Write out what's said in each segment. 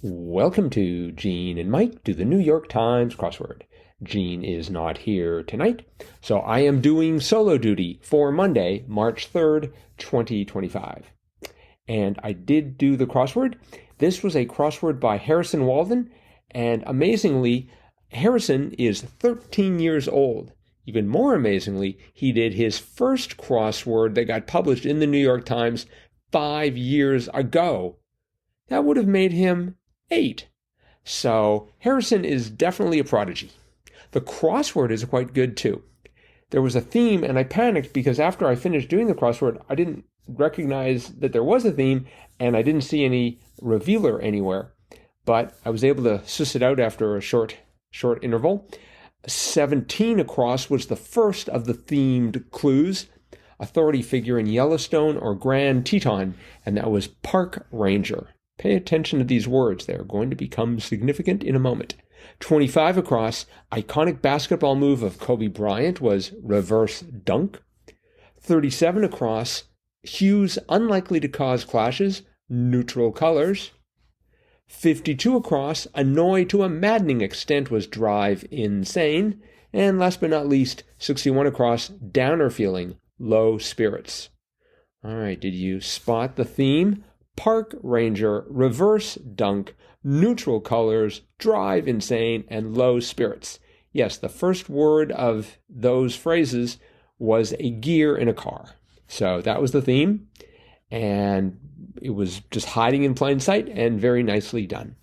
Welcome to Gene and Mike do the New York Times crossword. Gene is not here tonight, so I am doing solo duty for Monday, March 3rd, 2025. And I did do the crossword. This was a crossword by Harrison Walden, and amazingly, Harrison is 13 years old. Even more amazingly, he did his first crossword that got published in the New York Times 5 years ago. That would have made him 8. So Harrison is definitely a prodigy. The crossword is quite good too. There was a theme and I panicked because after I finished doing the crossword, I didn't recognize that there was a theme and I didn't see any revealer anywhere. But I was able to suss it out after a short interval. 17 across was the first of the themed clues. Authority figure in Yellowstone or Grand Teton, and that was Park Ranger. Pay attention to these words. They are going to become significant in a moment. 25 across, iconic basketball move of Kobe Bryant was reverse dunk. 37 across, hues unlikely to cause clashes, neutral colors. 52 across, annoy to a maddening extent was drive insane. And last but not least, 61 across, downer feeling, low spirits. All right, did you spot the theme? Park Ranger, reverse dunk, neutral colors, drive insane, and low spirits. Yes, the first word of those phrases was a gear in a car. So that was the theme, and it was just hiding in plain sight and very nicely done.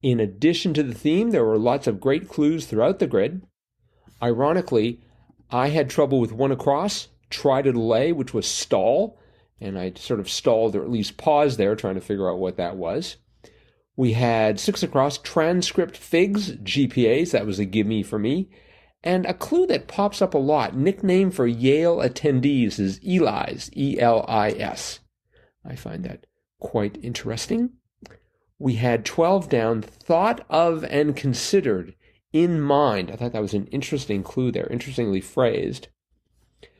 In addition to the theme, there were lots of great clues throughout the grid. Ironically, I had trouble with one across, try to delay, which was stall, and I sort of stalled or at least paused there trying to figure out what that was. We had 6 across, transcript figs, GPAs, that was a gimme for me. And a clue that pops up a lot, nickname for Yale attendees is Eli's, E-L-I-S. I find that quite interesting. We had 12 down, thought of and considered, in mind. I thought that was an interesting clue there, interestingly phrased.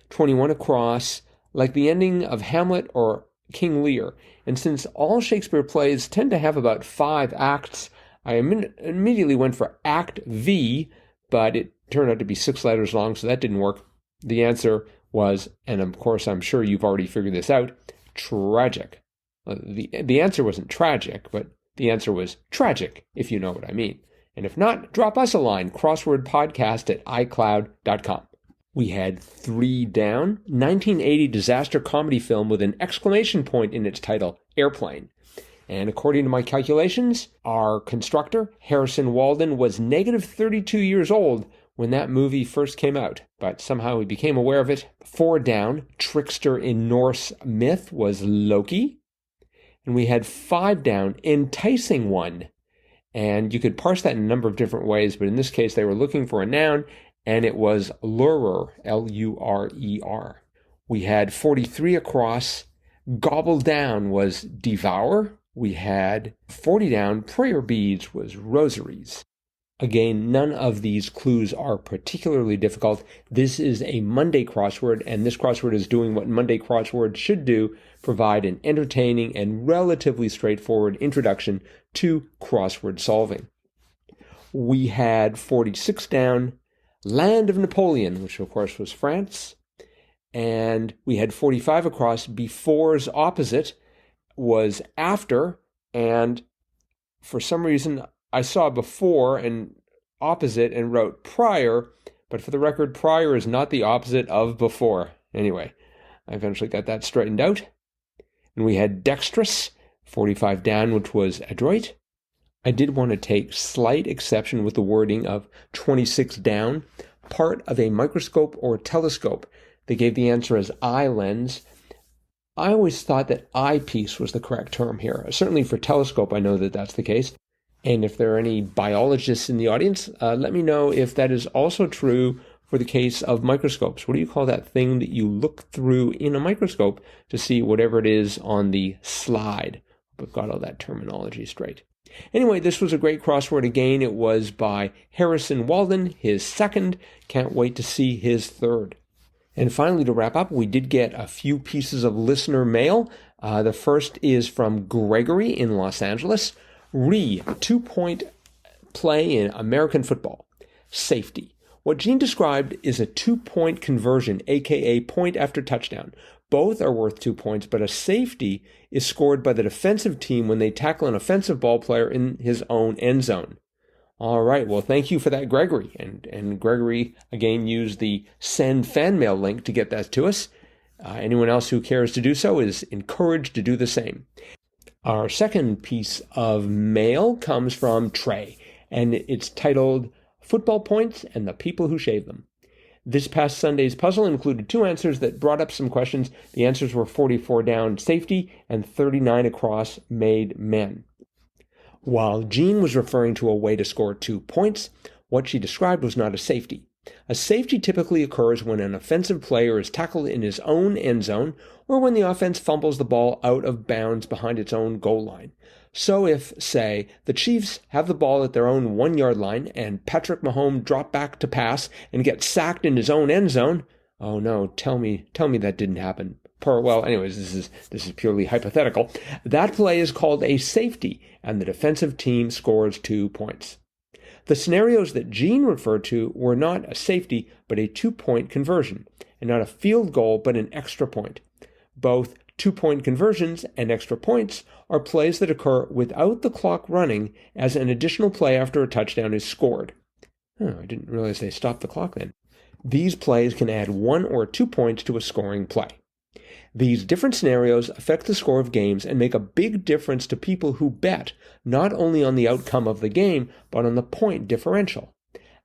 21 across, like the ending of Hamlet or King Lear. And since all Shakespeare plays tend to have about 5 acts, I immediately went for Act V, but it turned out to be 6 letters long, so that didn't work. The answer was, and of course I'm sure you've already figured this out, tragic. The answer wasn't tragic, but the answer was tragic, if you know what I mean. And if not, drop us a line, crosswordpodcast@icloud.com. We had 3 down, 1980 disaster comedy film with an exclamation point in its title, Airplane. And according to my calculations, our constructor, Harrison Walden, was negative 32 years old when that movie first came out, but somehow he became aware of it. 4 down, trickster in Norse myth was Loki. And we had 5 down, enticing one. And you could parse that in a number of different ways, but in this case, they were looking for a noun, and it was lurer, L-U-R-E-R. We had 43 across. Gobble down was devour. We had 40 down. Prayer beads was rosaries. Again, none of these clues are particularly difficult. This is a Monday crossword, and this crossword is doing what Monday crosswords should do, provide an entertaining and relatively straightforward introduction to crossword solving. We had 46 down. Land of Napoleon, which of course was France. And we had 45 across. Before's opposite was after. And for some reason, I saw before and opposite and wrote prior. But for the record, prior is not the opposite of before. Anyway, I eventually got that straightened out. And we had dexterous, 45 down, which was adroit. I did want to take slight exception with the wording of 26 down, part of a microscope or telescope. They gave the answer as eye lens. I always thought that eyepiece was the correct term here. Certainly for telescope, I know that that's the case. And if there are any biologists in the audience, let me know if that is also true for the case of microscopes. What do you call that thing that you look through in a microscope to see whatever it is on the slide? We've got all that terminology straight. Anyway, this was a great crossword. Again, it was by Harrison Walden, his second. Can't wait to see his third. And finally, to wrap up, we did get a few pieces of listener mail. The first is from Gregory in Los Angeles. Two-point play in American football. Safety. What Gene described is a two-point conversion, aka point after touchdown. Both are worth 2 points, but a safety is scored by the defensive team when they tackle an offensive ball player in his own end zone. All right, well, thank you for that, Gregory. And Gregory, again, used the send fan mail link to get that to us. Anyone else who cares to do so is encouraged to do the same. Our second piece of mail comes from Trey, and it's titled Football Points and the People Who Shave Them. This past Sunday's puzzle included 2 answers that brought up some questions. The answers were 44 down safety and 39 across made men. While Jean was referring to a way to score 2 points, what she described was not a safety. A safety typically occurs when an offensive player is tackled in his own end zone or when the offense fumbles the ball out of bounds behind its own goal line. So if, say, the Chiefs have the ball at their own 1-yard line and Patrick Mahomes drop back to pass and gets sacked in his own end zone, oh no, tell me that didn't happen. Well, anyways, this is purely hypothetical. That play is called a safety, and the defensive team scores 2 points. The scenarios that Gene referred to were not a safety, but a 2-point conversion, and not a field goal, but an extra point. Both 2-point conversions and extra points are plays that occur without the clock running as an additional play after a touchdown is scored. Oh, I didn't realize they stopped the clock then. These plays can add 1 or 2 points to a scoring play. These different scenarios affect the score of games and make a big difference to people who bet not only on the outcome of the game, but on the point differential.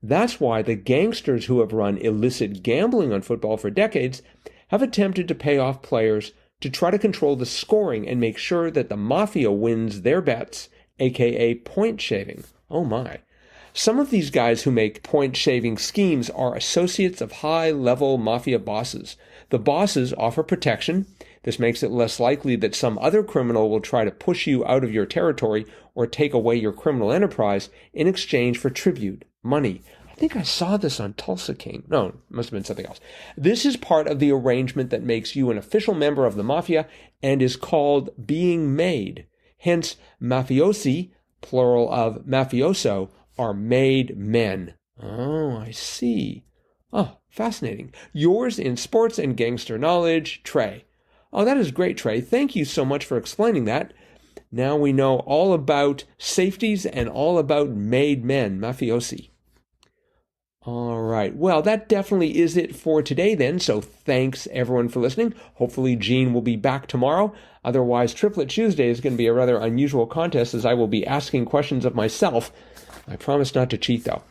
That's why the gangsters who have run illicit gambling on football for decades have attempted to pay off players to try to control the scoring and make sure that the mafia wins their bets, aka point shaving. Oh my. Some of these guys who make point shaving schemes are associates of high-level mafia bosses. The bosses offer protection. This makes it less likely that some other criminal will try to push you out of your territory or take away your criminal enterprise in exchange for tribute, money. I think I saw this on Tulsa King. No, it must have been something else. This is part of the arrangement that makes you an official member of the mafia and is called being made. Hence, mafiosi, plural of mafioso, are made men. Oh, I see. Oh, fascinating. Yours in sports and gangster knowledge, Trey. Oh, that is great, Trey. Thank you so much for explaining that. Now we know all about safeties and all about made men, mafiosi. All right. Well, that definitely is it for today then. So thanks everyone for listening. Hopefully Gene will be back tomorrow. Otherwise, Triplet Tuesday is going to be a rather unusual contest as I will be asking questions of myself. I promise not to cheat though.